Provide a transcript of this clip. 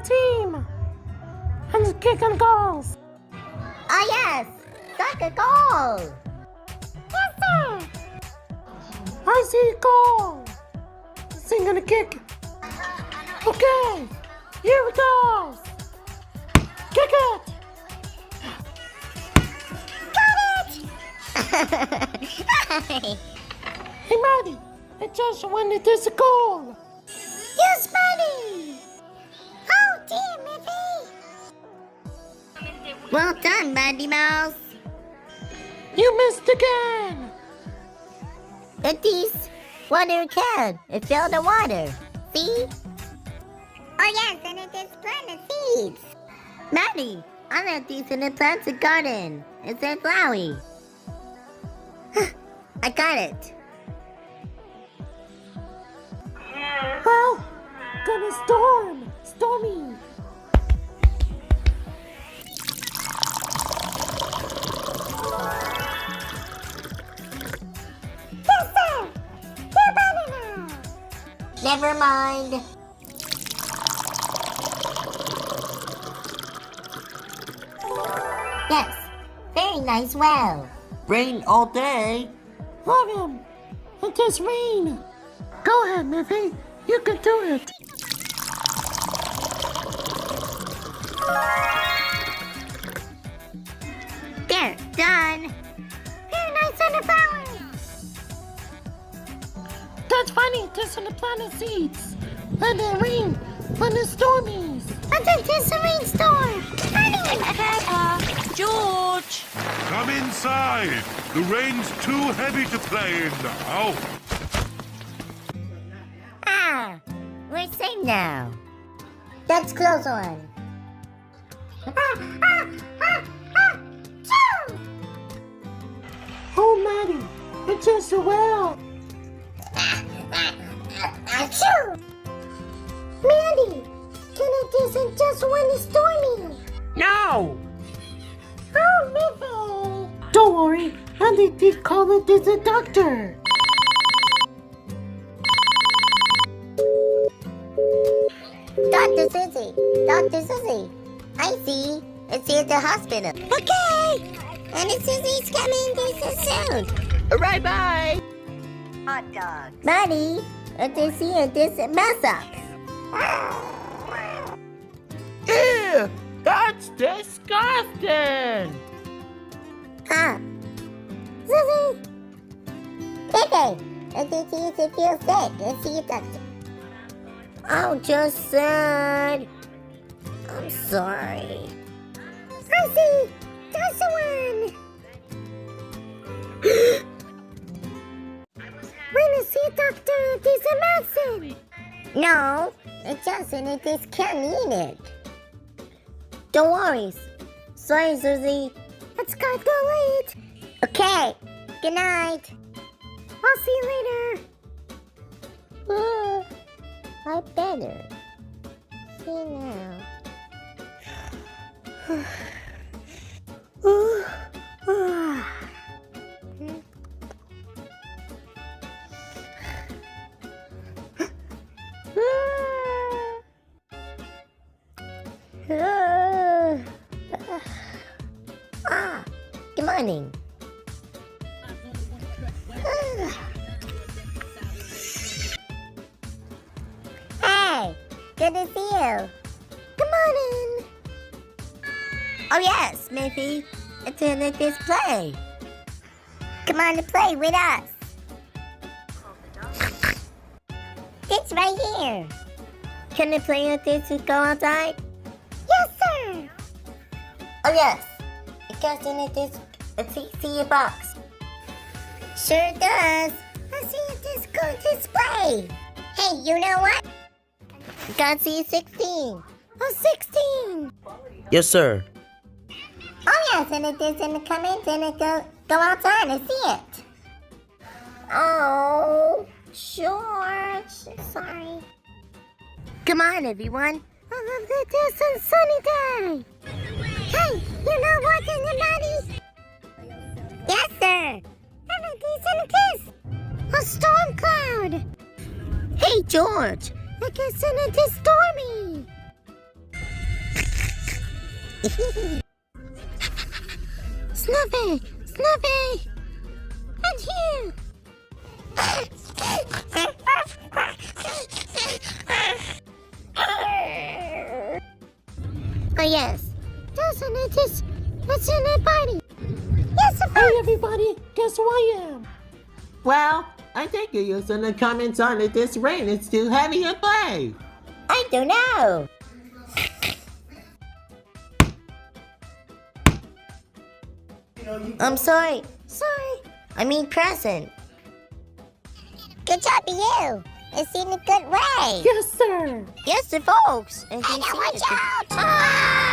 team. And kicking goals. Oh yes, soccer goal. Yes, sir. I see goal. Sing gonna kick. Okay, here it goes. Kick it. Hey, Maddie, I just wanted this goal. Yes, Maddie. Oh dear, Miffy. Well done, Maddie Mouse. You missed again. This water can. It fell in the water. See? Oh yes, and it is planted seeds. Maddie, I left these in the planted garden. It says Flowey. I got it. Well, gonna stormy. Yes, sir. You're better now. Never mind. Yes, very nice. Well, Rain all day. Love him. It just rain. Go ahead, Miffy. You can do it. there, done. Very nice on the flowers. That's funny. Just on the planet seeds. And the rain. And the stormies. I think there's a rainstorm. George! Come inside. The rain's too heavy to play in now. Ah, we're safe now. That's close one. Oh, Maddie. It's just so well. Achoo! Mandy, can it isn't just when it's stormy? No! Oh, Miffy! Don't worry. Andy did call it as a doctor. Dr. Susie, I see. It's here at the hospital. Okay! And Susie's coming this soon. Right, bye! Hot dog. Maddie, this here, this mess up. Ew! That's disgusting! Huh? Susie! Miffy, if you feel sick, and see a doctor. Oh, just sad. I'm sorry. I see. That's the one. When I see a doctor, there's a medicine. No, it doesn't. It just can't eat it. Don't worry. Sorry, Susie. Let's go late. Okay. Good night. I'll see you later. I better. See now. Good morning. Hey, good to see you. Good morning. Oh yes, Miffy. It's in the display. Come on to play with us. It's right here. Can I play with this to go outside? Yes, sir. Oh yes. It goes in a box. Sure does. I see this good display. Hey, you know what? Got C16. Oh, 16. Yes, sir. Oh yes, and it is in the comments and it go outside and see it. Oh, sure. Sorry. Come on, everyone. It is a sunny day. Hey, you know what, Maddie? Yes, sir. And it is in a kiss. A storm cloud. Hey, George. It is in it is stormy. Snuffy! Snuffy! And here! Oh, yes. Doesn't it just... What's in that party? Yes, of Hey course. everybody, guess who I am? Well, I think you're using the comments on that this rain is too heavy to play. I don't know. I'm sorry. Sorry. I mean present. Good job to you. It's in a good way. Yes, sir! Yes, sir, folks. And you see it. out!